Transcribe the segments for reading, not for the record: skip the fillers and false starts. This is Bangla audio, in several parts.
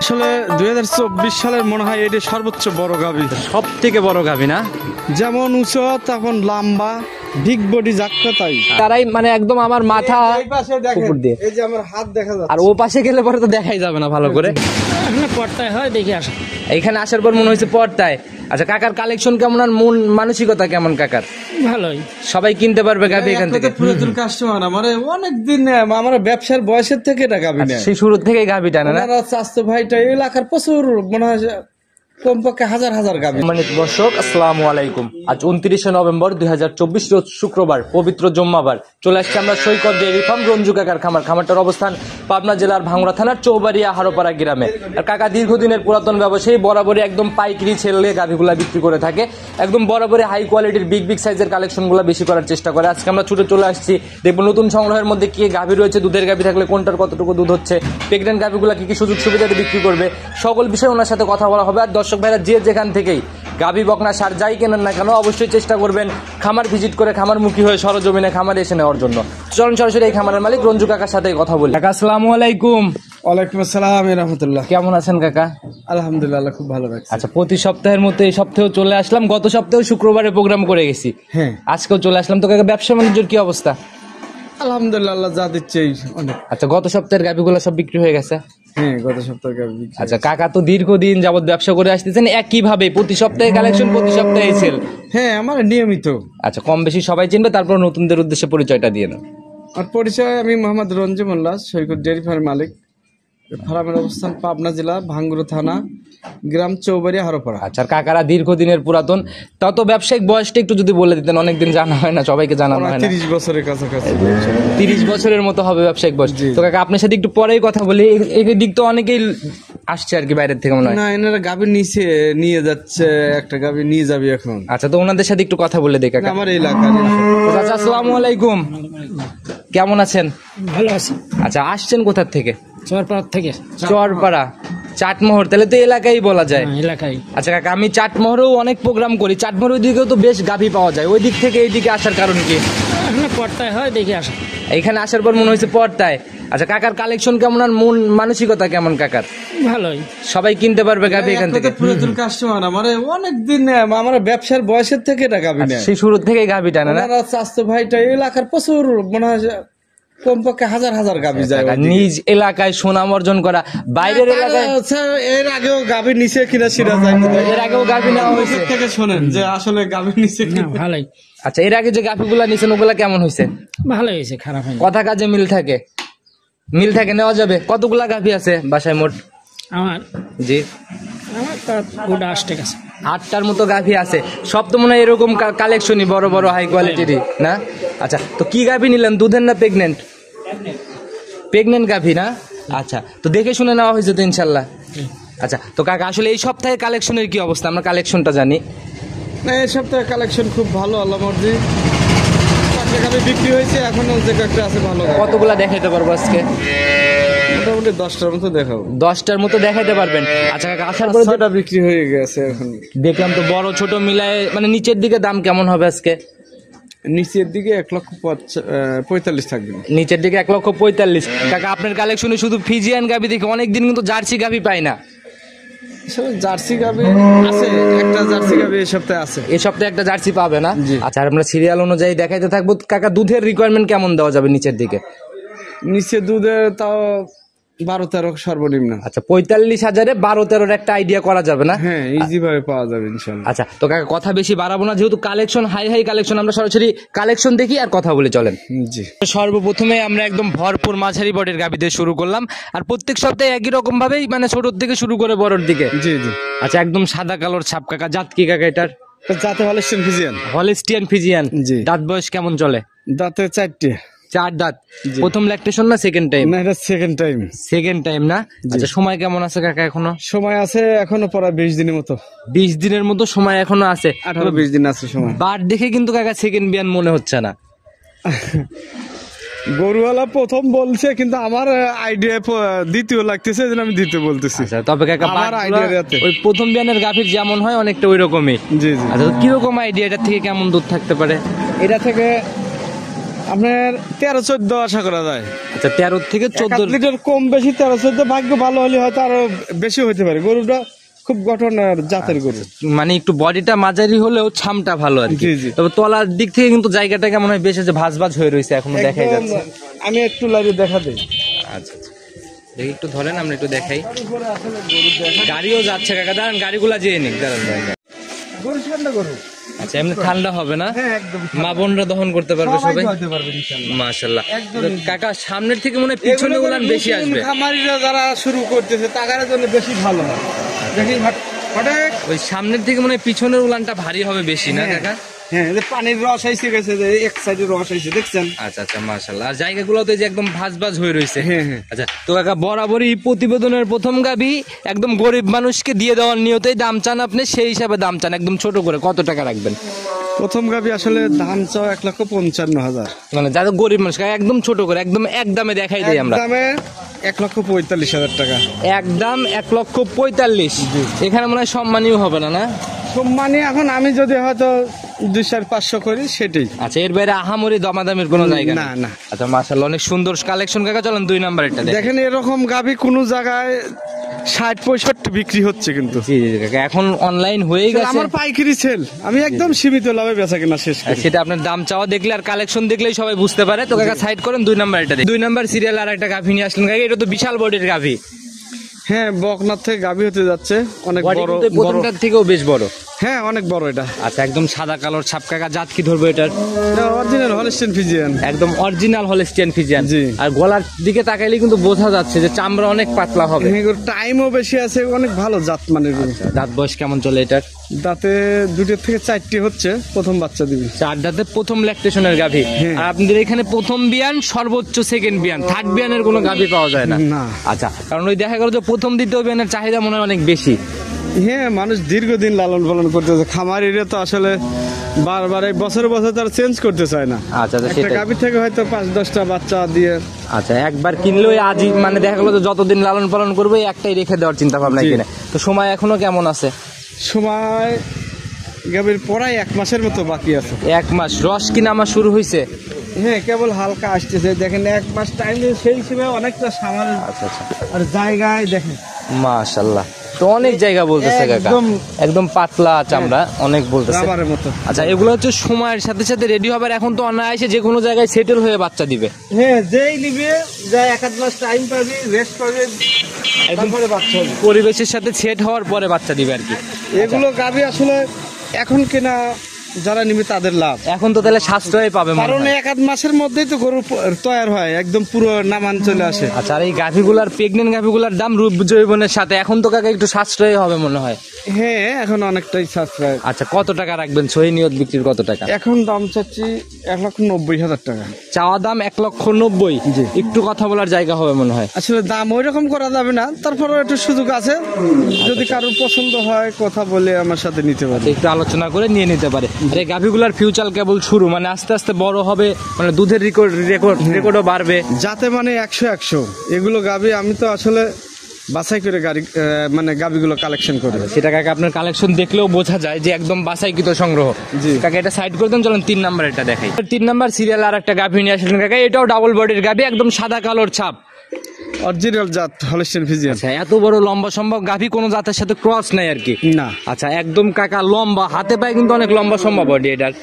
আসলে 2024 সালের মনে হয় এটা সর্বোচ্চ বড় গাভী, সব থেকে বড় গাভী না? যেমন উঁচু তখন লম্বা, বিগ বডি যাকটা তাই। তারাই মানে একদম আমার মাথা এই পাশে দেখেন, উপর দিয়ে। এই যে আমার হাত দেখা যাচ্ছে। আর ও পাশে গেলে পরে তো দেখাই যাবে না ভালো করে। এখানে পর্দায় হয় দেখে আসা। এইখানে আসার পর মনে হয়েছে পর্দায়। আচ্ছা কাকার কালেকশন কেমন আর মন মানসিকতা কেমন কাকার? ভালোই, সবাই কিনতে পারবে গাভী এখান থেকে? পুরাতন কাস্টমার আমার অনেক দিন, আমার ব্যবসার বয়সের থেকে এটা গাভী নেয়। সেই শুরু থেকে গাভী টানে না? স্বাস্থ্য ভাইটা এই এলাকার প্রচুর মনে হয় কমপক্ষে হাজার হাজার গাভী। সম্মানিত দর্শক, আসসালামু আলাইকুম। আজ 29শে নভেম্বর 2024 রোজ শুক্রবার, পবিত্র জুম্মাবার। চলে আসছে আমরা সৈকত ডেইরি ফার্ম রঞ্জু কাকার খামার। খামারটার অবস্থান পাবনা জেলার ভাঙ্গুড়া থানার চৌবাড়িয়া হারোপাড়া গ্রামে। আর কাকা দীর্ঘদিনের পুরাতন ব্যবসায়ী, বরাবরই একদম পাইকারি ছেলে গাভীগুলা বিক্রি করে থাকে। একদম বরাবরই হাই কোয়ালিটির বিগ সাইজের কালেকশনগুলো বেশি করার চেষ্টা করে। আজকে আমরা ছুটে চলে আসছি, দেখবো নতুন সংগ্রহের মধ্যে কি গাভী রয়েছে, দুধের গাভী থাকলে কোনটার কতটুকু দুধ হচ্ছে, প্রেগনেন্ট গাভীগুলা কি কি সুযোগ সুবিধাতে বিক্রি করবে, সকল বিষয়ে ওনার সাথে কথা বলা হবে। আর দর্শক ভাইরা যে যেখান থেকেই গাভী বকনা সার যাই কেনেন না কেন, অবশ্যই চেষ্টা করবেন খামার ভিজিট করে খামারমুখী হয়ে সরজমিনে খামারে এসে নেওয়ার জন্য। চলুন সরাসরি এই খামারের মালিক রঞ্জু কাকার সাথে কথা বলি। কাকা আসসালামু আলাইকুম। ওয়ালাইকুম আসসালাম রাহমাতুল্লাহ। কেমন আছেন কাকা? আলহামদুলিল্লাহ, খুব ভালো লাগছে। আচ্ছা, প্রতি সপ্তাহের মতো এই সপ্তাহেও চলে আসলাম। গত সপ্তাহেও শুক্রবারে প্রোগ্রাম করে গেছি, হ্যাঁ আজকেও চলে আসলাম। তো কাকা ব্যবসা বাণিজ্যের কি অবস্থা? আলহামদুলিল্লাহ, আল্লাহ যা দিচ্ছে অনেক। আচ্ছা, গত সপ্তাহের গাভীগুলো সব বিক্রি হয়ে গেছে? হ্যাঁ, গত সপ্তাহে গাভী। আচ্ছা কাকা তো দীর্ঘদিন যাবত ব্যবসা করে আসতেছেন একইভাবে, প্রতি সপ্তাহে কালেকশন, প্রতি সপ্তাহে সেল। হ্যাঁ, আমার নিয়মিত। আচ্ছা, কম বেশি সবাই চিনবে, তারপর নতুনদের উদ্দেশ্যে পরিচয়টা দিয়ে নাও। আর পরিচয়, আমি মোহাম্মদ রঞ্জু মোল্লা, সৈকত ডেয়ারি ফার্মের মালিক। ফার্মের অবস্থান পাবনা জেলা ভাঙ্গুড়া থানা, গ্রাম চৌবাড়িয়া হারোপাড়া। আচ্ছা, আর কাকারা দীর্ঘদিনের পুরাতন, তত ব্যবসায়িক বয়সটা একটু যদি বলে দিতেন, অনেকদিন জানা হয় না, সবাইকে জানানো হয় না। 30 বছরের কাছাকাছি। 30 বছরের মতো হবে ব্যবসায়িক বয়স। তো কাকা আপনার সাথে একটু পরেই কথা বলি, এই দিক তো অনেকেই আসছে আর কি বাইরের থেকে মনে হয়। না, এনারা গাভী নিচে নিয়ে যাচ্ছে, একটা গাভী নিয়ে যাবে এখন। আচ্ছা, তো ওনাদের সাথে একটু কথা বলে দেখি কাকা। আমার এলাকার। আচ্ছা, আসসালামু আলাইকুম, কেমন আছেন? ভালো আছে। আচ্ছা, আসছেন কোথা থেকে? চরপাড়া থেকে। চরপাড়া, চাটমোহর, তাহলে তো এলাকায় বলা যায়। এলাকায়। আচ্ছা কাকা, আমি চাটমোহরেও অনেক প্রোগ্রাম করি, চাটমোহর ওই দিকেও তো বেশ গাভী পাওয়া যায়, ওই দিক থেকে এইদিকে আসার কারণ কি? এখানে পর্দায় হয় দেখে আসা। এখানে আসার পর মনে হয়েছে পর্দায়। আচ্ছা কাকার কালেকশন কেমন আর মন মানসিকতা কেমন কাকার? ভালোই, সবাই কিনতে পারবে গাভী এখান থেকে? পুরাতন কাস্টমার আমার অনেক দিন, আমার ব্যবসার বয়সের থেকে এটা গাভী নেয়। সেই শুরু থেকে গাভী টানে না? স্বাস্থ্য ভাইটা এই এলাকার প্রচুর মনে হয় কমপক্ষে হাজার হাজার গাভী যায়। নিজ এলাকায় সুনাম অর্জন করা, বাইরের এলাকায় এর আগেও গাভী নিচে কিনা সিরা যায়, এর আগেও গাভী নেওয়া হয়েছে। থেকে শোনেন যে আসলে গাভী নিচে ভালোই। আচ্ছা, এর আগে যে গাভীগুলা নিছেন ওগুলা কেমন হয়েছে? ভালো হয়েছে, খারাপ হয়নি। কথা কাজে মিল থাকে? মিল থাকে, নেওয়া যাবে। কতগুলা গাভী আছে বাসায় মোট? আমার জি, তো গোটা 8 টাকা আছে। 8টার মতো গাভী আছে। সব তো মনে হয় এরকম কালেকশনই, বড় বড় হাই কোয়ালিটিরই না? আচ্ছা, তো কি গাভী নিলেন, দুধের না প্রেগনেন্ট? প্রেগনেন্ট গাভী না? আচ্ছা, তো দেখে শুনে নেওয়া হয়েছে তো ইনশাল্লাহ। আচ্ছা, তো কাকা আসলে এই সপ্তাহে কালেকশনের কি অবস্থা, আমরা কালেকশনটা জানি। এই সপ্তাহে কালেকশন খুব ভালো, আল্লাহ মর্জি। গাভী বিক্রি হয়েছে, এখনো যে একটা আছে ভালো। কতগুলা দেখাইতে পারবো আজকে? মোটামুটি 10টার মতো দেখাবো। 10টার মতো দেখাইতে পারবেন? আচ্ছা কাকা, আসার পরে যেটা বিক্রি হয়ে গেছে এখন দেখলাম তো বড় ছোট মিলায়, মানে নিচের দিকে দাম কেমন হবে আজকে? নিচের দিকে 1,45,000 থাকবে। নিচের দিকে 1,45,000। কাকা আপনার কালেকশনে শুধু ফিজিয়ান গাভী দেখি, অনেকদিন কিন্তু জার্সি গাভী পাই না। জার্সি গাভী আছে, একটা জার্সি গাভী এই সপ্তাহে আছে। এই সপ্তাহে একটা জার্সি পাবে না? আচ্ছা, আর আমরা সিরিয়াল অনুযায়ী দেখাইতে থাকবো। কাকা দুধের রিকোয়ারমেন্ট কেমন দেওয়া যাবে নিচের দিকে? নিচে দুধের তাও 12-13 সর্বনিম্ন। আচ্ছা, 45,000-এ 12-13 একটা আইডিয়া করা যাবে না? হ্যাঁ, ইজি ভাবে পাওয়া যাবে ইনশাআল্লাহ। আচ্ছা, তো কাকা কথা বেশি বাড়াবো না, যেহেতু কালেকশন হাই কালেকশন, আমরা সরাসরি কালেকশন দেখি আর কথা বলে চলেন। জি, সর্বপ্রথমে আমরা একদম ভরপুর মাঝারি বডির গাভী দিয়ে শুরু করলাম। আর প্রত্যেক সপ্তাহে একই রকম ভাবেই, মানে ছোট থেকে শুরু করে বড়র দিকে। জি জি। আচ্ছা, একদম সাদা কালোর ছাপ। কাকা জাত কি কাকা এটার? যাতে হলস্টিয়ান ফিজিয়ান। Holstein Friesian. জি। দাঁত বয়স কেমন চলে? দাঁতে 4টে। 4 দাঁত। প্রথম ল্যাকটেশন না সেকেন্ড টাইম? না, এটা সেকেন্ড টাইম। সেকেন্ড টাইম না? আচ্ছা, সময় কেমন আছে কাকা এখনো? সময় আছে এখনো প্রায় 20 দিনের মতো। 20 দিনের মতো সময় এখনো আছে। 18-20 দিন আছে সময়। বার দেখে কিন্তু কাকা সেকেন্ড বিয়ান মনে হচ্ছে না। গরুওয়ালা প্রথম বলছে, কিন্তু আমার আইডিয়া দ্বিতীয় লাগতেছে, যেন আমি দ্বিতীয় বলতেছি। আচ্ছা, তবে কাকা আমার আইডিয়া রাতে ওই প্রথম বিয়ানের গাভীর যেমন হয় অনেকটা ওই রকমই। জি জি। আচ্ছা, তো কিরকম আইডিয়া, এটা থেকে কেমন দুধ থাকতে পারে? এটা থেকে আপনার 13-14 আশা করা যায়। আচ্ছা 13 থেকে 14 1 লিটার কম বেশি 13-14, ভাগ্য ভালো হলে হয়তো আরো বেশি হতে পারে। গরুটা খুব গঠন আর জাতের গরু। মানে একটু বডিটা মাঝারি হলেও ছামটা ভালো আর কি। জি, জি। তবে তলার দিক থেকে কিন্তু জায়গাটা কেমন হয় বেশ ভাঁজ ভাঁজ হয়ে রয়েছে, এখনো দেখাই একদম, যাচ্ছে। আমি একটু লাইভে দেখা দেই। আচ্ছা আচ্ছা, দেখি একটু ধরেন, আমরা একটু দেখাই। গাড়িও যাচ্ছে কাকা, দাঁড়ান গাড়িগুলা যেয়ে নিক, দাঁড়ান দাঁড়ান। গরু ঠান্ডা গরু। আচ্ছা এমনি ঠান্ডা হবে না? হ্যাঁ একদম। মা বোনরা দহন করতে পারবে সবাই? হতে পারবে ইনশাআল্লাহ। মাশাআল্লাহ। একদম। কাকা সামনের থেকে মনে হয় পিছনে উলান বেশি আসবে। খামারিরা যারা শুরু করতেছে তাদের জন্য বেশি ভালো হয়। দেখি হঠাৎ ওই সামনের থেকে মনে হয় পিছনের উলানটা ভারী হবে বেশি না কাকা? হ্যাঁ, যে পানির রস আইছে গেছে, যে এক সাইডে রস আইছে দেখছেন। আচ্ছা আচ্ছা, মাশাআল্লাহ। আর জায়গাগুলোতে যে একদম ভাঁজ ভাঁজ হয়ে রয়েছে। হ্যাঁ, হ্যাঁ। আচ্ছা তো কাকা, বরাবরই প্রতিবেদনের প্রথম গাবি একদম গরিব মানুষকে দিয়ে দেওয়ার নিয়তেই দাম চান আপনি, সেই হিসাবে দাম চান একদম ছোট করে। কত টাকা রাখবেন? প্রথম গাবি আসলে দাম চাও 1,55,000। মানে যাদের গরিব মানুষ, কাকা একদম ছোট করে, একদম এক দামে দেখাই দিই আমরা। দামে 1,45,000 টাকা। একদম 1,45,000। এখানে মনে হয় সম্মানীয় হবে না, না? সম্মানী এখন আমি যদি হয়তো 200-500 করি সেটাই। আচ্ছা এর বাইরে আহামরি দমাদামের কোনো জায়গা না, নেই? না। আচ্ছা মাশাআল্লাহ, অনেক সুন্দর কালেকশন কাকা। চলেন 2 নাম্বারটা দেখেন। দেখেন এরকম গাবি কোন জায়গায় 60-65 বিক্রি হচ্ছে কিন্তু। জি জি কাকা, এখন অনলাইন হয়ে গেছে। আমার পাইকারি সেল, আমি একদম সীমিত লাভে বেচা কিনা শেষ আর করি। সেটা আপনার দাম চাওয়া দেখলে আর কালেকশন দেখলেই সবাই বুঝতে পারে। তো কাকা সাইড করেন, 2 নাম্বারটা দেখেন। 2 নাম্বার সিরিয়াল আর একটা গাভী নিয়ে আসলেন কাকা, এটা তো বিশাল বডির গাভী। হ্যাঁ, বকনার থেকে গাভী হতে যাচ্ছে, অনেক বডি বড় কিন্তু বড়। প্রথমটার থেকেও বেশ বড়। হ্যাঁ, অনেক বড় এটা। আচ্ছা একদম সাদা কালোর ছাপ কাকা। জাত কি ধরবো এটার? Original Holstein Friesian. একদম অরিজিনাল হলস্টিয়ান ফ্রিজিয়ান। জি। আর গলার দিকে তাকাইলে কিন্তু বোঝা যাচ্ছে যে চামড়া অনেক পাতলা হবে। টাইমও বেশি আছে, অনেক ভালো জাত মানের গরু। দাঁত বয়স কেমন চলে এটার? দাঁতে 2 থেকে 4টি হচ্ছে, প্রথম বাচ্চা দিবি। 4 দাঁতে প্রথম ল্যাকটেশনের গাভী। হ্যাঁ। আর আপনাদের এখানে প্রথম বিয়ান, সর্বোচ্চ সেকেন্ড বিয়ান, থার্ড বিয়ানের কোনো গাভী পাওয়া যায় না? না। আচ্ছা, কারণ ওই দেখা গেল যে প্রথম দ্বিতীয় বিয়ানের চাহিদা মনে হয় অনেক বেশি। হ্যাঁ, মানুষ দীর্ঘদিন লালন পালন করতেছে। খামারিরা তো আসলে বারবার এই বছরে বছর তারা চেঞ্জ করতে চায় না। আচ্ছা আচ্ছা, একটা সেটাই। গাভী থেকে হয়তো 5-10টা বাচ্চা দিয়ে। আচ্ছা একবার কিনলে ওই আজই মানে দেখা গেলো যে যতদিন লালন পালন করবে একটাই রেখে দেওয়ার চিন্তা ভাবনা জি। কিনে। তো সময় এখনো কেমন আছে? সময় গাভীর পড়াই 1 মাসের মতো বাকি আছে। 1 মাস। রস কি নামা শুরু হয়েছে? হ্যাঁ, কেবল হালকা আসতেছে। দেখেন 1 মাস টাইম, সেই হিসেবে অনেকটা সামাল। আচ্ছা আচ্ছা, আর জায়গায় দেখেন মাশাআল্লাহ, তো অনেক জায়গা বলতেছে কাকা, একদম- একদম পাতলা চামড়া, অনেক বলতেছে। রাবারের মতো। আচ্ছা এগুলো হচ্ছে সময়ের সাথে সাথে রেডি হবার, এখন তো অনায়াসে যে কোনো জায়গায় সেটেল হয়ে বাচ্চা দিবে। হ্যাঁ, যেই নিবে যায় 1 মাস টাইম পাবি, রেস্ট পাবে, তারপরে বাচ্চা হবে। পরিবেশের সাথে সেট হওয়ার পরে বাচ্চা দিবে আর কি। এগুলো গাভী আসলে এখন কেনা যারা নিবে তাদের লাভ। এখন তো তাহলে সাশ্রয় পাবে মনে কারণ হয়। 1 মাসের মধ্যেই তো গরু তৈরি হয়, একদম পুরো নামান চলে আসে। আচ্ছা আর এই গাভীগুলার, প্রেগনেন্ট গাভীগুলার দাম রূপ জৈবনের সাথে এখন তো কাকা একটু সাশ্রয় হবে মনে হয়। হ্যাঁ, এখন অনেকটাই সাশ্রয়। আচ্ছা কত টাকা রাখবেন? সহি নিয়ত বিক্রির কত টাকা? এখন দাম চাচ্ছি 1,90,000 টাকা। চাওয়া দাম 1,90,000। জি। একটু কথা বলার জায়গা হবে মনে হয়। আসলে দাম ওই রকম করা যাবে না, তারপরেও একটু সুযোগ আছে। যদি কারোর পছন্দ হয় কথা বলে আমার সাথে নিতে পারে। একটু আলোচনা করে নিয়ে নিতে পারে। আর এই গাভীগুলার ফিউচার কেবল শুরু, মানে আস্তে আস্তে বড় হবে, মানে দুধের রেকর্ডও বাড়বে। যাতে মানে 100 এগুলো গাভী আমি তো আসলে বাছাই করে মানে গাভীগুলো কালেকশন করে। সেটা কাকা আপনার কালেকশন দেখলেও বোঝা যায় যে একদম বাছাইকৃত সংগ্রহ। জি। কাকা এটা সাইড করে দেন, চলেন 3 নাম্বার এটা দেখাই। 3 নাম্বার সিরিয়াল আর একটা গাভী নিয়ে আসলেন কাকা, এটাও ডাবল বডির গাভী, একদম সাদা কালোর ছাপ। অরিজিনাল জাত হলস্টেইন ফ্রিজিয়ান। আচ্ছা এত বড় লম্বা সম্ভব গাভী, কোনো জাতের সাথে ক্রস নাই আর কি? না। আচ্ছা একদম কাকা লম্বা, হাতে পায়ে কিন্তু অনেক লম্বা সম্ভব বডি এটার।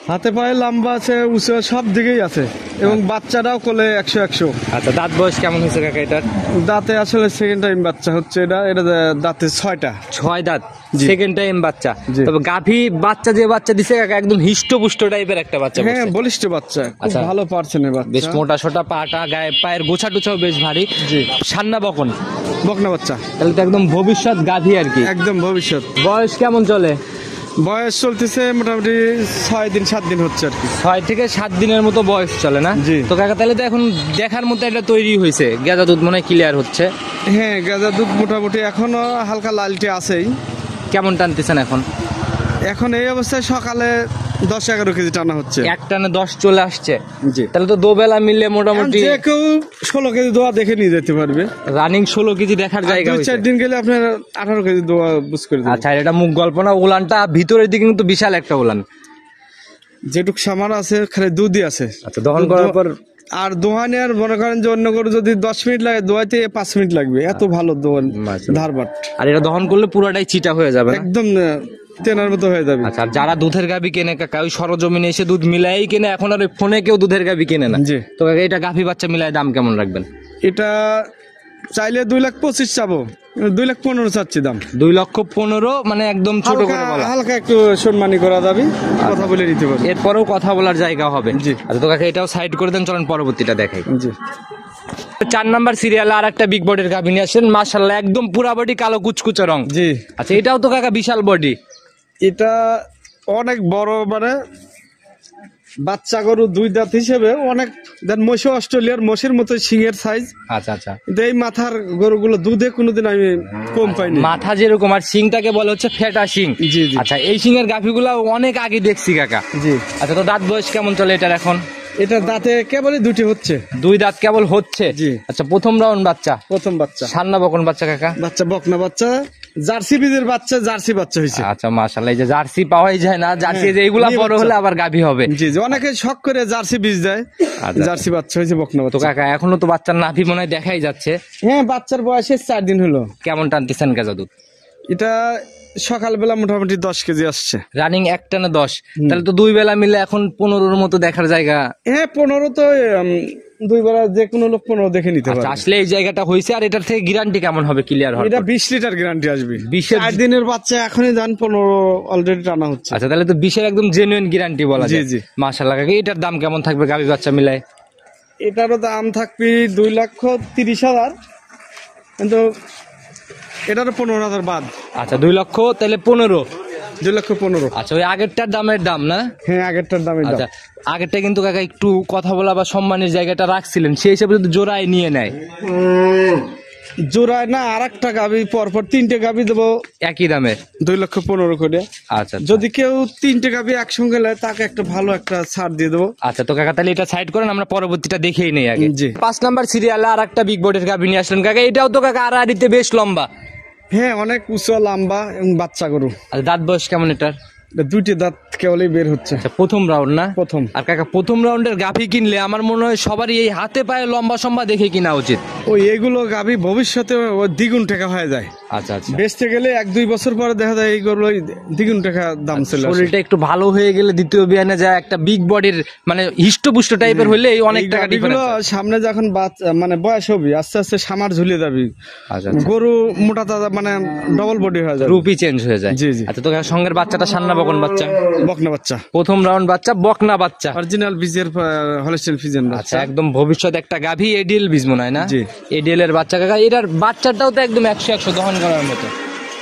হাতে পায়ে লম্বা আছে, উঁচু সব দিকেই আছে, এবং বাচ্চাটাও কোলে 100। আচ্ছা দাঁত বয়স কেমন হয়েছে কাকা এটার? দাঁতে আসলে সেকেন্ড টাইম বাচ্চা হচ্ছে এটা দাঁতে 6টা। 6 দাঁত, জি। সেকেন্ড টাইম বাচ্চা। জি। তবে গাভী বাচ্চা যে বাচ্চা দিছে কাকা একদম হিষ্টপুষ্ট টাইপের একটা বাচ্চা হ্যাঁ, করছে। বলিষ্ঠ বাচ্চা, খুব আচ্ছা। ভালো পার্সেনের বেশ বাচ্চা। মোটা সোটা, পাটা গায়ে, পায়ের গোছা টুছাও বেশ ভারী। জি। সান্না বকন, বকনা বাচ্চা, তাহলে তো একদম ভবিষ্যৎ গাভী আর কি। একদম ভবিষ্যৎ। বয়স কেমন চলে? বয়স চলতেছে মোটামুটি 6-7 দিন হচ্ছে আর কি। 6 থেকে 7 দিনের মতো বয়স চলে না? জি। তো কাকা তাহলে তো এখন দেখার মতো একটা তৈরি হয়েছে, গেজা দুধ মনে হয় ক্লিয়ার হচ্ছে। হ্যাঁ, গাজা দুধ মোটামুটি এখনো হালকা লালটে আছেই। কেমন টানতেছেন এখন? এখন এই অবস্থায় সকালে 10-11 কেজি টানা হচ্ছে। এক টানে 10 চলে আসছে। জি। তাহলে তো দুবেলা মিললে মোটামুটি যে কেউ 16 কেজি দোয়া দেখে নিয়ে যেতে পারবে। রানিং 16 কেজি দেখার জায়গা হয়েছে। 2-4 দিন গেলে আপনার 18 কেজি দোয়া বুঝ করে দেবে। আচ্ছা এটা মুখ গল্প না, উলানটা ভিতরের দিকে কিন্তু বিশাল একটা উলান। যেটুক সামার আছে খালি দুধই আছে। আচ্ছা, দহন করার পর আর দোহানে আর মনে করেন যে অন্য গরু যদি 10 মিনিট লাগে, দোয়াইতে 5 মিনিট লাগবে, এত ভালো দোয়ান ধারবাট। আর এটা দহন করলে পুরোটাই চিটা হয়ে যাবে না? একদম তেনার মতো হয়ে যাবে। আচ্ছা, আর যারা দুধের গাভী কেনে কাকা, ওই সরজমিনে এসে দুধ মিলাই কেনে, এখন আর ওই ফোনে কেউ দুধের গাভী কেনে না। জি। তো কাকা এটা গাভী বাচ্চা মিলাই দাম কেমন রাখবেন? এটা চাইলে 2,25,000 চাবো, 2,15,000 চাচ্ছি দাম। 2,15,000 মানে একদম ছোট করে বলা। হালকা একটু সম্মানী করা যাবে, কথা বলে নিতে পারবে। এরপরেও কথা বলার জায়গা হবে। জি। আচ্ছা, তো কাকা এটাও সাইড করে দেন, চলেন পরবর্তীটা দেখাই। জি। 4 নাম্বার সিরিয়ালে আর একটা বিগ বডির গাভী নিয়ে আসেন, মাশাআল্লাহ একদম পুরা বডি কালো কুচকুচে রং। জি। আচ্ছা, এটাও তো কাকা বিশাল বডি। এটা অনেক বড়, মানে বাচ্চা গরু 2 দাঁত হিসেবে অনেক, মোষে অস্ট্রেলিয়ার মোষের মতো সিংহের সাইজ। আচ্ছা আচ্ছা, কিন্তু এই মাথার গরুগুলো দুধে কোনোদিন আমি কম পাইনি। মাথা যেরকম, আর সিংটাকে বলে হচ্ছে ফেটা সিং। জি জি। আচ্ছা, এই সিংয়ের গাভীগুলো অনেক আগে দেখছি কাকা। জি। আচ্ছা, তো দাঁত বয়স কেমন চলে এটার এখন? এটা দাঁতে কেবলই 2টি হচ্ছে। 2 দাঁত কেবল হচ্ছে। জি। আচ্ছা, প্রথম রাউন্ড বাচ্চা, প্রথম বাচ্চা, সান্না বকন বাচ্চা কাকা? বাচ্চা বকনা বাচ্চা, জার্সি বীজের বাচ্চা, জার্সি বাচ্চা হয়েছে। আচ্ছা, মাশাআল্লাহ, এই যে জার্সি পাওয়াই যায় না, জার্সি হ্যাঁ, যে এইগুলা এই বড় বাচ্চা। হলে আবার গাভী হবে। জি জি, অনেকে শখ করে জার্সি বীজ দেয়। আচ্ছা। জার্সি বাচ্চা হয়েছে, বকনা তো বাচ্চা। কাকা এখনো তো বাচ্চার নাভি মনে হয় দেখাই যাচ্ছে। হ্যাঁ, বাচ্চার বয়সে 4 দিন হলো। কেমন টানতেছেন কাজা দুধ? এটা সকালবেলা মোটামুটি 10 কেজি আসছে। রানিং একটানা 10, তাহলে তো 2 বেলা মিলে এখন 15-র মতো দেখার জায়গা। হ্যাঁ, 15 তো 2 বেলা যে কোনো লোক 15 দেখে নিতে আচ্ছা, পারে। আসলে এই জায়গাটা হয়েছে। আর এটার থেকে গ্যারান্টি কেমন হবে ক্লিয়ার হবে? এটা 20 লিটার গ্যারান্টি আসবে। 20 4 দিনের বাচ্চা এখনই জান 15 অলরেডি টানা হচ্ছে। আচ্ছা, তাহলে তো 20-এর একদম জেনুইন গ্যারান্টি বলা জি যায়। জি। মাশাআল্লাহ কাকা, এটার দাম কেমন থাকবে গাভী বাচ্চা মিলায়? এটারও দাম থাকবে 2,30,000, কিন্তু এটারও 15,000 বাদ। আচ্ছা, 2 লক্ষ তাহলে 15। 2,15,000। আচ্ছা, ওই আগেরটার দামের দাম না? হ্যাঁ, আগেরটার দামই দাম। আচ্ছা, আগেরটা কিন্তু কাকা একটু কথা বলা বা সম্মানের জায়গাটা রাখছিলেন, সেই হিসাবে যদি জোড়ায় নিয়ে নেয়। জোড়ায় না, আর একটা গাভি পরপর 3টে গাভি দেবো একই দামে 2,15,000 করে। আচ্ছা যদি কেউ 3টে গাভি একসঙ্গে নেয়, তাকে একটা ভালো একটা ছাড় দিয়ে দেবো। আচ্ছা, তো কাকা তাহলে এটা সাইড করেন, আমরা পরবর্তীটা দেখেই নেই আগে। জি। 5 নাম্বার সিরিয়ালে আর একটা বিগ বডির গাভী নিয়ে আসলেন কাকা, এটাও তো কাকা আড়াআড়িতে বেশ লম্বা। হ্যাঁ, অনেক উঁচু লম্বা এবং বাচ্চা গরু। আচ্ছা, দাঁত বয়স কেমন এটার? এটা 2টি দাঁত কেবলই বের হচ্ছে। আচ্ছা, প্রথম রাউন্ড না? প্রথম। আর কাকা প্রথম রাউন্ডের গাভী কিনলে আমার মনে হয় সবারই এই হাতে পায়ে লম্বা সম্বা দেখে কিনা উচিত। ওই এগুলো গাভি ভবিষ্যতে দ্বিগুণ টাকা হয়ে যায়। আচ্ছা আচ্ছা, বেচতে গেলে 1-2 বছর পরে দেখা যায় এইগুলো দ্বিগুণ টাকা দাম চলে আসে। শরীরটা একটু ভালো হয়ে গেলে দ্বিতীয় বিয়ানে যায় একটা বিগ বডির মানে হিষ্টপুষ্ট টাইপের হইলে অনেক টাকা এগুলো ডিফারেন্স। সামনে যখন মানে বয়স হবে, আস্তে আস্তে সামার ঝুলে যাবে। আচ্ছা, গরু মোটা তাজা, মানে ডবল বডি হয়ে যাবে, রূপই চেঞ্জ হয়ে যায়। জি জি। আচ্ছা, তো কাকা সঙ্গের বাচ্চাটা সান্না বকন বাচ্চা, বকনা বাচ্চা, প্রথম রাউন্ড বাচ্চা, বকনা বাচ্চা, অরিজিনাল বীজের হলস্টাইন ফ্রিজিয়ান আচ্ছা, বাচ্চা। একদম ভবিষ্যৎ একটা গাভী এডিএল বীজ মনে হয় না? জি। এডিএল এর বাচ্চা কাকা, এটার বাচ্চাটাও তো একদম 100 দহন করার মতো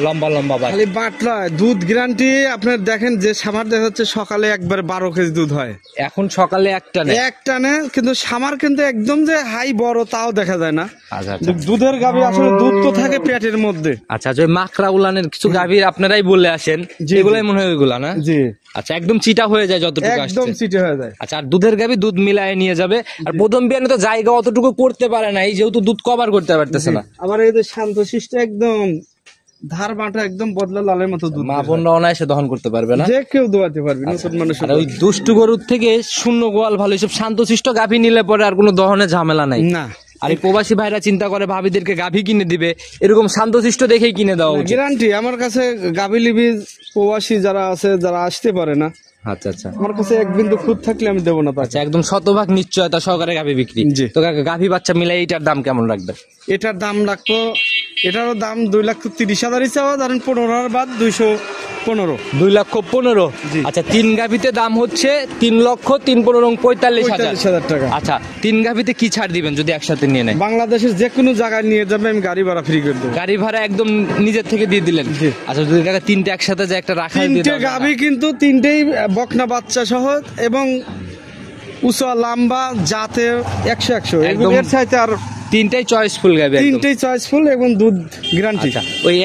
লম্বা লম্বা বাচ্চা। খালি বাটলা দুধ গ্যারান্টি। আপনার দেখেন যে সামার দেখা যাচ্ছে সকালে একবার 12 কেজি দুধ হয়, এখন সকালে একটা নেই। এক টানে, কিন্তু সামার কিন্তু একদম যে হাই বড় তাও দেখা যায় না। আচ্ছা আচ্ছা, দুধের গাভী আসলে দুধ তো থাকে পেটের মধ্যে। আচ্ছা, যে মাকড়া উলানের কিছু গাভীর আপনারাই বলে আসেন, জি, এগুলাই মনে হয় ওইগুলা না? জি, আচ্ছা, একদম চিটা হয়ে যায় যতটুকু একদম আসছে। সিটে হয়ে যায়। আচ্ছা, আর দুধের গাভী দুধ মিলায়ে নিয়ে যাবে। আর প্রথম বিয়ানে তো জায়গা অতটুকু করতে পারে না, এই যেহেতু দুধ কভার করতে পারতেছে না। আমার এই যে শান্তশিষ্ট একদম ধার বাটা একদম বদলা লালের মতো দুধ মা বের হয়। বোনরা অনায়াসে দহন করতে পারবে না। যে কেউ দোয়াতে পারবে, নতুন মানুষ। আর ওই দুষ্টু গরুর থেকে শূন্য গোয়াল ভালো, এইসব শান্তশিষ্ট গাভী নিলে পরে আর কোনো দহনে ঝামেলা নাই। না, আর এই প্রবাসী ভাইরা চিন্তা করে ভাবিদেরকে গাভী কিনে দিবে, এরকম শান্তশিষ্ট দেখেই কিনে দেওয়া উচিত। গ্যারান্টি আমার কাছে গাভী লিবি প্রবাসী যারা আছে, যারা আসতে পারে না, আচ্ছা আচ্ছা, আমার কাছে এক বিন্দু খুদ থাকলে আমি দেবো না তাকে। আচ্ছা, একদম শতভাগ নিশ্চয়তা সহকারে গাভী বিক্রি। জি। তো কাকা গাভী বাচ্চা মিলাই এটার দাম কেমন রাখবে? এটার দাম রাখবো, এটারও দাম 2,30,000 চাওয়া, ধরেন 15,000 বাদ 215। 2,15,000। জি। আচ্ছা, 3 গাভীতে দাম হচ্ছে 3,03,15,45,000। 45,000 টাকা। আচ্ছা, 3 গাভীতে কি ছাড় দিবেন যদি একসাথে নিয়ে নেয়? বাংলাদেশের যে কোনো জায়গায় নিয়ে যাবে, আমি গাড়ি ভাড়া ফ্রি করে দেবো। গাড়ি ভাড়া একদম নিজের থেকে দিয়ে দিলেন? জি। আচ্ছা, যদি কাকা 3টে একসাথে যায় একটা রাখা 3টে গাভী, কিন্তু 3টেই বকনা বাচ্চা সহ এবং উঁচা লম্বা, জাতে 100 একদম। এর চাইতে আর 3টাই চয়েসফুল গাভী একদম। 3টেই চয়েসফুল এবং দুধ গ্যারান্টি। আচ্ছা, ওই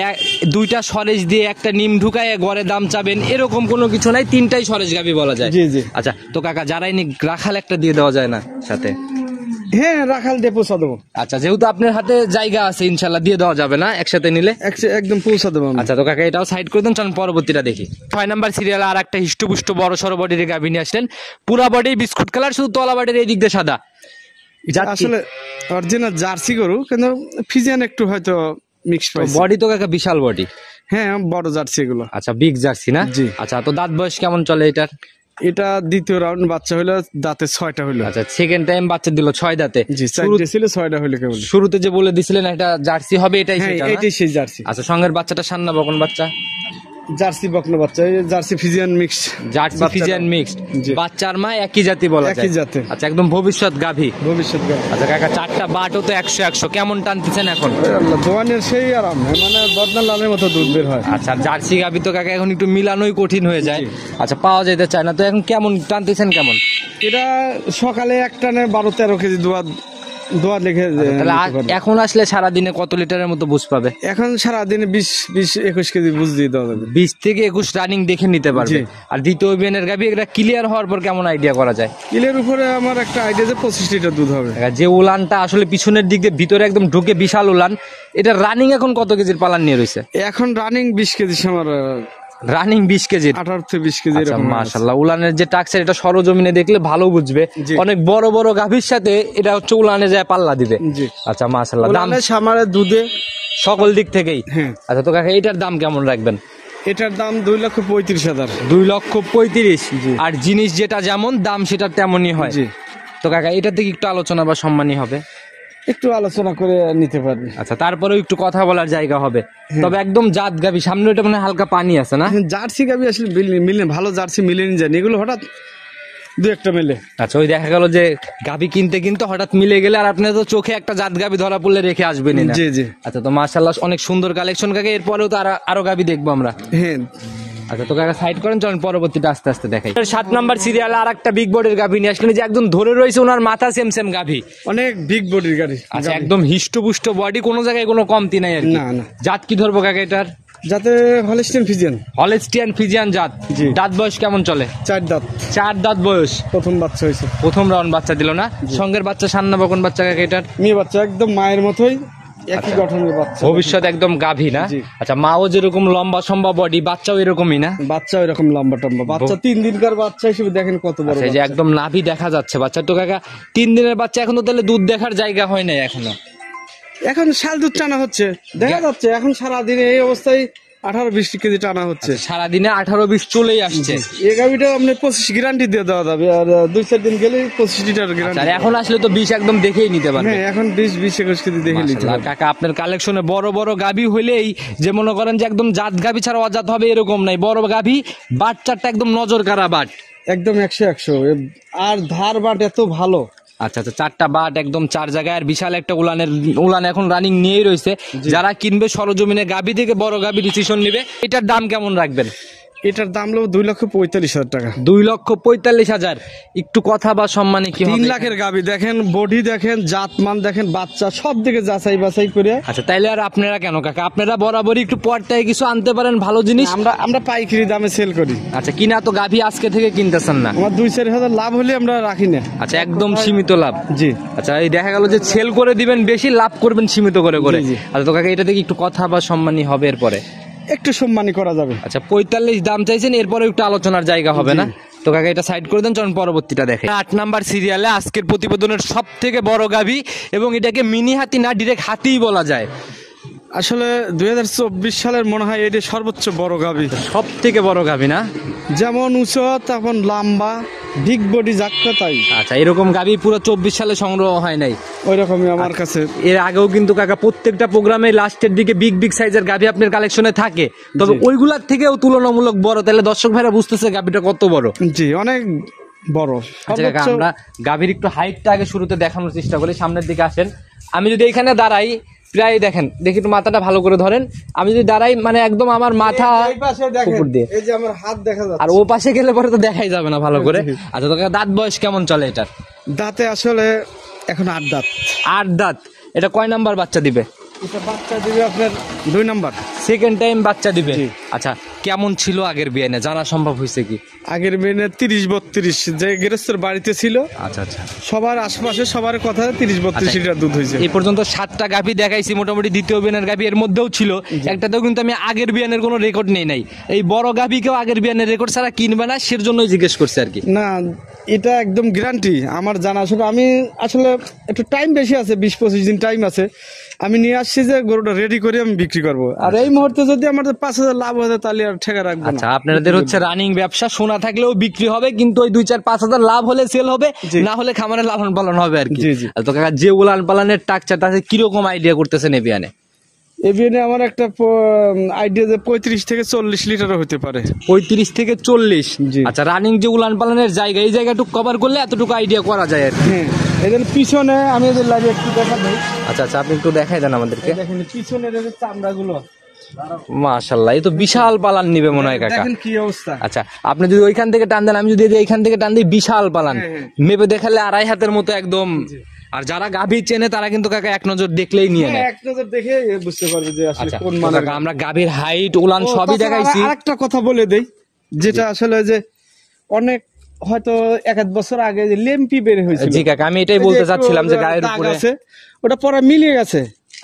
2টা সরেজ দিয়ে একটা নিম ঢুকায় গড়ে দাম চাবেন এরকম কোনো কিছু নাই, 3টাই সরেজ গাভী বলা যায়। জি জি। আচ্ছা, তো কাকা যারাই নি রাখাল একটা দিয়ে দেওয়া যায় না সাথে? হ্যাঁ রাখাল দিয়ে পৌঁছা দেবো। আচ্ছা, যেহেতু আপনার হাতে জায়গা আছে ইনশাল্লাহ দিয়ে দেওয়া যাবে না একসাথে নিলে? একদম পৌঁছা দেবো আমি। আচ্ছা, তো কাকা এটাও সাইড করে দেন, চলুন পরবর্তীটা দেখি। 6 নাম্বার সিরিয়ালে আর একটা হিষ্টপুষ্ট বড় সড়ো বডির গাভী নিয়ে আসলেন, পুরা বডি বিস্কুট কালার, শুধু তলা বডির এই দিক দিয়ে সাদা। আসলে অরিজিনাল জার্সি গরু, কিন্তু ফিজিয়ান একটু হয়তো মিক্স পাইছে। বডি তো কাকা বিশাল বডি। হ্যাঁ বড় জার্সি এগুলো। আচ্ছা, বিগ জার্সি না? জি। আচ্ছা, তো দাঁত বয়স কেমন চলে এটার? এটা দ্বিতীয় রাউন্ড বাচ্চা হইলো, দাঁতে 6টা হইলো। আচ্ছা, সেকেন্ড টাইম বাচ্চা দিল 6 দাঁতে। জি, 4টে ছিল, 6টা হইলো কেবল। শুরুতে যে বলে দিছিলেন এটা জার্সি হবে, এটাই হ্যাঁ সেটা না? এটাই সেই জার্সি। আচ্ছা, সঙ্গের বাচ্চাটা সান্না বকন বাচ্চা? জার্সি বকনা বাচ্চা, এই Jersey Friesian mix. Jersey Friesian mixed. জি। বাচ্চার মা একই জাতি বলা যায়? একই জাতে। আচ্ছা, একদম ভবিষ্যৎ গাভী। ভবিষ্যৎ গাভী। আচ্ছা কাকা, 4টা বাটও তো 100 কেমন টানতেছেন এখন? আল্লাহ দোয়ানের সেই আরাম, মানে বদনা লালের মতো দুধ বের হয়। আচ্ছা, জার্সি গাভী তো কাকা এখন একটু মিলানোই কঠিন হয়ে যায়। জি। আচ্ছা, পাওয়া যেতে চায় না, তো এখন কেমন টানতেছেন কেমন? এটা সকালে এক টানে 12-13 কেজি দোয়া লেগে তাহলে এখন আসলে সারাদিনে কত লিটারের মতো বুঝ পাবে? এখন সারাদিনে 20-21 কেজি বুঝ দিয়ে দেওয়া যাবে। 20 থেকে 21 রানিং দেখে নিতে পারবে। জি। আর দ্বিতীয় বিয়ানের গাভী এটা ক্লিয়ার হওয়ার পর কেমন আইডিয়া করা যায়? কিলের উপরে আমার একটা আইডিয়া যে 25 লিটার দুধ হবে। কাকা, যে উলানটা আসলে পিছনের দিক দিয়ে ভিতরে একদম ঢুকে বিশাল উলান, এটা রানিং এখন কত কেজির পালান নিয়ে রয়েছে? এখন রানিং 20 কেজি আমার, রানিং 20 কেজির। 18 থেকে 20 কেজি আচ্ছা, এরকম। মাশাআল্লাহ, উলানের যে টাক্সার এটা সরজমিনে দেখলে ভালো বুঝবে। জি। অনেক বড় বড় গাভীর সাথে এটা হচ্ছে উলানে যায় পাল্লা দিবে। জি। আচ্ছা, মাশাআল্লাহ, দাম দামে সামারে দুধে সকল দিক থেকেই। হ্যাঁ। আচ্ছা, তো কাকা এটার দাম কেমন রাখবেন? এটার দাম 2,35,000। 2,35,000। জি। আর জিনিস যেটা যেমন দাম সেটা তেমনই হয়। জি। তো কাকা এটার দিকে একটু আলোচনা বা সম্মানী হবে? একটু আলোচনা করে নিতে পারবে। আচ্ছা, তারপরেও একটু কথা বলার জায়গা হবে। তবে একদম জাত গাভী, সামনে ওটা মানে হালকা পানি আছে না? জার্সি গাভি আসলে মিলে ভালো জার্সি মিলে নি জানি, এগুলো হঠাৎ দু একটা মেলে। আচ্ছা, ওই দেখা গেল যে গাভী কিনতে কিনতে হঠাৎ মিলে গেলে, আর আপনি তো চোখে একটা জাত গাভী ধরা পড়লে রেখে আসবেনই না। জি জি। আচ্ছা, তো মাশাআল্লাহ অনেক সুন্দর কালেকশন কাকা, এরপরেও তো আরো গাভী দেখবো আমরা। হ্যাঁ। আচ্ছা, তো কাকা সাইড করেন, চলেন পরবর্তীটা আস্তে আস্তে দেখাই। 7 নাম্বার সিরিয়ালে আর একটা বিগ বডির গাভী নিয়ে আসলেন, যে একদম ধরে রয়েছে ওনার মাথা সেম গাভী। অনেক বিগ বডির গাড়ি। আচ্ছা, একদম হিষ্টপুষ্ট বডি, কোনো জায়গায় কোনো কমতি নাই আর কি। না, না। জাত কি ধরবো কাকা এটার? যাতে হলস্টিয়ান ফিজিয়ান। হলস্টিয়ান ফিজিয়ান জাত। জি। দাঁত বয়স কেমন চলে? 4 দাঁত। 4 দাঁত বয়স। প্রথম বাচ্চা হয়েছে। প্রথম রাউন্ড বাচ্চা দিল না? সঙ্গের বাচ্চা সান্না বকন বাচ্চা কাকা এটার? মেয়ে বাচ্চা একদম মায়ের মতোই, একই গঠনের বাচ্চা। ভবিষ্যৎ একদম গাভী না? জি। আচ্ছা, মাও যেরকম লম্বা সম্ভব বডি, বাচ্চাও এরকমই না? বাচ্চা এরকম লম্বা টম্বা বাচ্চা, 3 দিনকার বাচ্চা হিসেবে দেখেন কত বড় আচ্ছা, এই যে বাচ্চা। একদম নাভি দেখা যাচ্ছে বাচ্চা। তো কাকা 3 দিনের বাচ্চা, এখন তো তাহলে দুধ দেখার জায়গা হয় নাই এখনো? এখন শাল দুধ টানা হচ্ছে, দেখা যাচ্ছে এখন সারাদিনে এই অবস্থায় 18-20 কেজি টানা হচ্ছে। সারাদিনে 18-20 চলেই আসছে। এই গাভিটা আপনি 25 গ্যারান্টি দিয়ে দেওয়া যাবে, আর 2-4 দিন গেলে 25 লিটার আর গ্যারান্টি। এখন আসলে তো 20 একদম দেখেই নিতে পারবে। হ্যাঁ, এখন 20-21 কেজি দেখে নিতে মাশাআল্লাহ, হবে। কাকা আপনার কালেকশনে বড় বড় গাভী হইলেই যে মনে করেন যে একদম জাত গাভী ছাড়া অজাত হবে এরকম নাই, বড় গাভী, বাট চারটা একদম নজর কাড়া বাট। একদম 100 আর ধার বাট এত ভালো। আচ্ছা, 4টা বাট একদম 4 জায়গায়, আর বিশাল একটা উলান এখন রানিং নিয়েই রয়েছে। যারা কিনবে সরজমিনে গাভী থেকে বড় গাভী ডিসিশন নিবে। এটার দাম কেমন রাখবেন? এটার দাম হলো 2,45,000 টাকা। 2,45,000। একটু কথা বা সম্মানে কি 3 হবে? লাখের গাভী দেখেন, বডি দেখেন, জাতমান দেখেন, বাচ্চা সব দিকে যাচাই বাছাই করে। আচ্ছা, তাইলে আর আপনারা কেন কাকা, আপনারা বরাবরই একটু পর্দায় কিছু আনতে পারেন ভালো জিনিস। আমরা পাইকারি দামে সেল করি। আচ্ছা, কিনা তো গাভী আজকে থেকে কিনতেছেন না? আমার 2-4 হাজার লাভ হলে আমরা রাখি না। আচ্ছা, একদম সীমিত লাভ। জি। আচ্ছা, এই দেখা গেল যে সেল করে দিবেন বেশি, লাভ করবেন সীমিত করে করে। জি, জি। আচ্ছা, তো কাকা এটা থেকে একটু কথা বা সম্মানী হবে এরপরে? একটু সম্মানী করা যাবে। আচ্ছা, 45 দাম চাইছেন, এরপরে একটু আলোচনার জায়গা হবে না? তো কাকা এটা সাইড করে দেন, চলুন পরবর্তীটা দেখে। 8 নাম্বার সিরিয়ালে আজকের প্রতিবেদনের সব থেকে বড় গাভী, এবং এটাকে মিনি হাতি না ডিরেক্ট হাতিই বলা যায়। আসলে 2024 সালের মনে হয় এটা সর্বোচ্চ বড় গাভী। সব থেকে বড় গাভী না? যেমন উঁচু তেমন লম্বা, বিগ বডি যাক্কা তাই। আচ্ছা, এরকম গাভী পুরো 24 সালে সংগ্রহ হয় নাই। ওই রকমই আমার কাছে। এর আগেও কিন্তু কাকা প্রত্যেকটা প্রোগ্রামে লাস্টের দিকে বিগ সাইজের গাভী আপনার কালেকশনে থাকে, তবে ওইগুলার থেকেও তুলনামূলক বড়। তাহলে দর্শক ভাইরা বুঝতেছে গাভীটা কত বড়। জি, অনেক বড়। আচ্ছা কাকা, আমরা গাভীর একটু হাইটটা আগে শুরুতে দেখানোর চেষ্টা করি। সামনের দিকে আসেন। আমি যদি এখানে দাঁড়াই, প্রায় দেখেন, দেখি একটু মাথাটা ভালো করে ধরেন। আমি যদি দাঁড়াই, মানে একদম আমার মাথা উপর দিয়ে, এই যে আমার হাত দেখা যাচ্ছে। আর ও পাশে গেলে পরে তো দেখাই যাবে না ভালো করে। আচ্ছা, তো কাকা দাঁত বয়স কেমন চলে এটার? দাঁতে আসলে এখন 8 দাঁত। 8 দাঁত। এটা কয় নাম্বার বাচ্চা দিবে? এটা বাচ্চা দিবে আপনার 2 নাম্বার। সেকেন্ড টাইম বাচ্চা দিবে। জি। আচ্ছা, কেমন ছিল আগের বিয়ানে জানা সম্ভব হয়েছে কি? আগের মেনে 30-32 যে গৃহস্থর বাড়িতে ছিল আচ্ছা আচ্ছা, সবার আশেপাশে সবার কথা 30-32 লিটার দুধ হয়েছে। এই পর্যন্ত 7টা গাভী দেখাইছি, মোটামুটি দ্বিতীয় বিয়ানের গাভী এর মধ্যেও ছিল, একটাতেও কিন্তু আমি আগের বিয়ানের কোনো রেকর্ড নেই নাই। এই বড় গাভীকেও আগের বিয়ানের রেকর্ড ছাড়া কিনবে না, সের জন্যই জিজ্ঞেস করছে আর কি। না, এটা একদম গ্যারান্টি আমার জানা ছিল। আমি আসলে একটু টাইম বেশি আছে, 20-25 দিন টাইম আছে। আমি নিয়ে আসছি যে গরুটা রেডি করে আমি বিক্রি করবো। আর এই মুহূর্তে যদি আমার 5,000 লাভ হয় তাহলে আর ঠেকা রাখবো না। আচ্ছা, আপনাদের হচ্ছে রানিং ব্যবসা, সোনা থাকলেও বিক্রি হবে, কিন্তু ওই 2-4-5 হাজার লাভ হলে সেল হবে, না হলে খামারে লালন পালন হবে আর কি। জি, জি। তো কাকা, যে লালন পালনের টাকচাটা আছে কিরকম আইডিয়া করতেছেন এই বিয়ানে? এবিএনে আমার একটা আইডিয়া যে 35-40 লিটারও হতে পারে। 35-40। জি। আচ্ছা, রানিং যে উলান পালনের জায়গা, এই জায়গাটুকু কভার করলে এতটুকু আইডিয়া করা যায় আর কি। হ্যাঁ, এদের পিছনে আমি এদের লাইভে একটু দেখাবো। আচ্ছা আচ্ছা, আপনি একটু দেখাই দেন আমাদেরকে। দেখেন পিছনের এদের চামড়াগুলো, মাশাআল্লাহ, এই তো বিশাল পালান নিবে মনে হয় কাকা। দেখেন কি অবস্থা। আচ্ছা, আপনি যদি ওইখান থেকে টান দেন, আমি যদি এইখান থেকে টান দিই, বিশাল পালান। হ্যাঁ। মেপে দেখালে 2.5 হাতের মতো একদম। আর যারা গাভী চেনে তারা কিন্তু কাকা এক নজর দেখলেই নিয়ে নেয়। এক নজর দেখে বুঝতে পারবে যে আসলে আচ্ছা, কোন তো মানের। কাকা, আমরা গাভীর হাইট উলান সবই দেখাইছি। আরেকটা কথা বলে দেই, যেটা আসলে যে অনেক হয়তো 1-1 বছর আগে যে লেম্পি বের হয়েছিল। জি কাকা, আমি এটাই বলতে চাচ্ছিলাম যে গায়ের দাগ উপরে। আছে, ওটা পরে মিলিয়ে গেছে।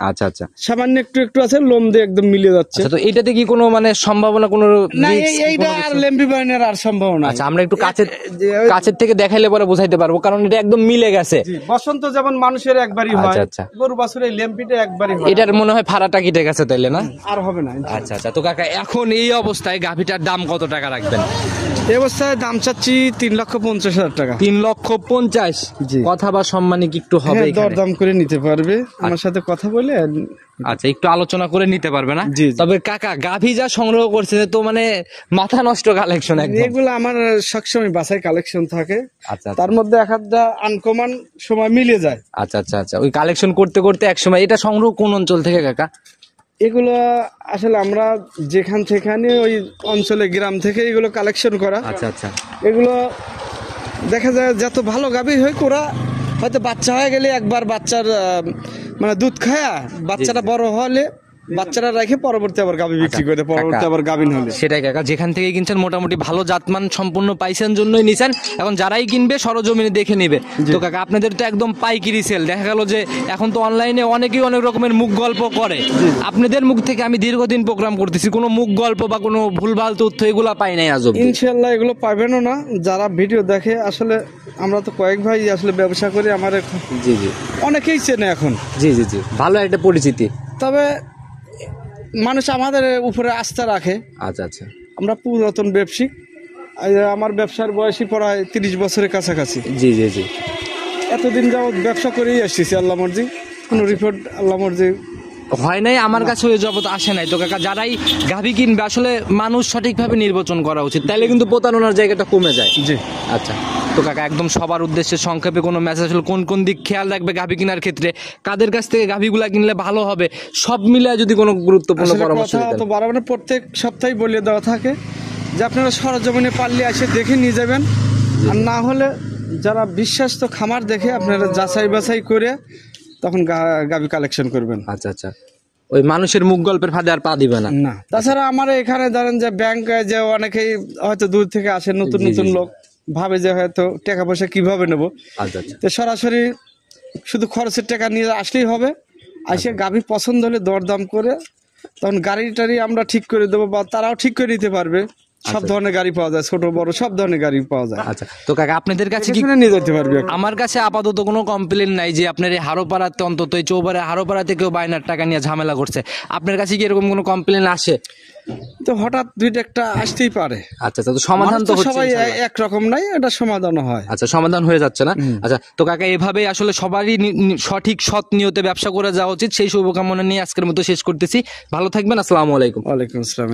আচ্ছা আচ্ছা সামান্য একটু আছে, লোম দিয়ে একদম মিলিয়ে যাচ্ছে। আচ্ছা, তো এইটাতে কি কোনো মানে সম্ভাবনা, কোনো না, risk, এইটা কোনো আর কিছু? লেম্পি বানানোর আর সম্ভাবনা। আচ্ছা, আমরা একটু কাছের থেকে দেখাইলে পরে বুঝাইতে পারবো, কারণ এটা একদম মিলে গেছে। বসন্ত যেমন মানুষের একবারই হয়, আচ্ছা, আচ্ছা। গরু বাছুর এই লেম্পিটা একবারই হয়, এটার মনে হয় ফাড়াটা কেটে গেছে তাইলে না? আর হবে না। আচ্ছা আচ্ছা, তো কাকা, এখন এই অবস্থায় গাভীটার দাম কত টাকা রাখবেন? এই অবস্থায় দাম চাচ্ছি 3,50,000 টাকা। 3,50,000। জি। কথা বা সম্মানিক একটু হবে হ্যাঁ, এখানে? দরদাম করে নিতে পারবে আমার সাথে কথা বলে। আচ্ছা, একটু আলোচনা করে নিতে পারবে না? জি, জি। তবে কাকা, গাভী যা সংগ্রহ করছে তো মানে মাথা নষ্ট কালেকশন একদম। এগুলো আমার সবসময় বাছাই কালেকশন থাকে, আচ্ছা আচ্ছা। তার মধ্যে এক আধটা আনকমন সময় মিলে যায়। আচ্ছা আচ্ছা আচ্ছা, ওই কালেকশন করতে করতে এক সময়। এটা সংগ্রহ কোন অঞ্চল থেকে কাকা? এগুলো আসলে আমরা যেখান সেখানে ওই অঞ্চলে গ্রাম থেকে এগুলো কালেকশন করা। আচ্ছা আচ্ছা। এগুলো দেখা যায় যত ভালো গাভী হয়, ওরা হয়তো বাচ্চা হয়ে গেলে একবার বাচ্চার মানে দুধ খায়া বাচ্চাটা বড় হলে বাচ্চারা রেখে পরবর্তী আবার গাভী বিক্রি করে, পরবর্তী আবার গাভীন হলে। সেটাই কাকা, যেখান থেকে কিনছেন মোটামুটি ভালো জাতমান সম্পূর্ণ পাইছেন জন্যই নিছেন। এখন যারাই কিনবে সরজমিনে দেখে নেবে। তো কাকা, আপনাদের তো একদম পাইকিরি সেল। দেখা গেল যে এখন তো অনলাইনে অনেকেই অনেক রকমের মুখ গল্প করে, আপনাদের মুখ থেকে আমি দীর্ঘদিন প্রোগ্রাম করতেছি, কোনো মুখ গল্প বা কোনো ভুলভাল তথ্য এগুলা পাই নাই আজ অব্দি। ইনশাল্লাহ এগুলো পাবেনও না। যারা ভিডিও দেখে, আসলে আমরা তো কয়েক ভাই আসলে ব্যবসা করি, আমার জি জি অনেকেই চেনে এখন। জি জি জি, ভালো একটা পরিচিতি। তবে মানুষ আমাদের উপরে আস্থা রাখে। আচ্ছা আচ্ছা। আমরা পুরাতন ব্যবসায়িক, আমার ব্যবসার বয়সী প্রায় 30 বছরের কাছাকাছি। জি জি জি। এতদিন যাবত ব্যবসা করেই আসতেছি, আল্লাহ মর্জি। কোনো রিপোর্ট আল্লাহ মর্জি হয় নাই আমার কাছে, ওই জগৎ আসে নাই। তো কাকা, যারাই গাভী কিনবে আসলে মানুষ সঠিকভাবে নির্বাচন করা উচিত, তাইলে কিন্তু প্রতারণার জায়গাটা কমে যায়। জি। আচ্ছা, তো কাকা, একদম সবার উদ্দেশ্যে সংক্ষেপে কোনো মেসেজ হলো, কোন কোন দিক খেয়াল রাখবে গাভী কেনার ক্ষেত্রে, কাদের কাছ থেকে গাভীগুলা কিনলে ভালো হবে, সব মিলে যদি কোনো গুরুত্বপূর্ণ আসলে পরামর্শ কথা তো দিতেন। বারবার প্রত্যেক সপ্তাহে বলে দেওয়া থাকে যে আপনারা সরজমিনে পারলে এসে দেখে নিয়ে যাবেন। আর না হলে যারা বিশ্বাস্ত খামার দেখে আপনারা যাচাই বাছাই করে তখন গাভী কালেকশন করবেন। আচ্ছা আচ্ছা, ওই মানুষের মুখ গল্পের ফাঁদে আর পা দিবে না। না, তাছাড়া আমার এখানে ধরেন যে ব্যাংক, যে অনেকেই হয়তো দূর থেকে আসে, নতুন জি, জি, নতুন জি। লোক ভাবে যে হয়তো টাকা পয়সা কিভাবে নেব। আচ্ছা আচ্ছা। তো সরাসরি শুধু খরচের টাকা নিয়ে আসলেই হবে। আসে গাভী পছন্দ হলে দরদাম করে তখন গাড়ি টাড়ি আমরা ঠিক করে দেবো, বা তারাও ঠিক করে নিতে পারবে। সব ধরনের গাড়ি পাওয়া যায়, ছোট বড় সব ধরনের গাড়ি পাওয়া যায়। আচ্ছা, তো কাকা, আপনাদের কাছে কি এখানে নিয়ে যেতে পারবে। আমার কাছে আপাতত কোনো কমপ্লেন নাই যে আপনার এই হারোপাড়াতে, অন্তত এই চৌবাড়া হারোপাড়াতে কেউ বায়নার টাকা নিয়ে ঝামেলা করছে। আপনার কাছে কি এরকম কোনো কমপ্লেন আসে? তো হঠাৎ দুইটা একটা আসতেই পারে। আচ্ছা আচ্ছা, তো সমাধান মানুষ তো তো হচ্ছে সবাই ইনশাআল্লাহ। একরকম নাই, এটা সমাধানও হয়। আচ্ছা, সমাধান হয়ে যাচ্ছে না? আচ্ছা, তো কাকা, এভাবেই আসলে সবারই সঠিক সৎ নিয়তে ব্যবসা করে যাওয়া উচিত, সেই শুভকামনা নিয়ে আজকের মতো শেষ করতেছি। ভালো থাকবেন, আসসালামু আলাইকুম। ওয়ালাইকুম আসসালাম।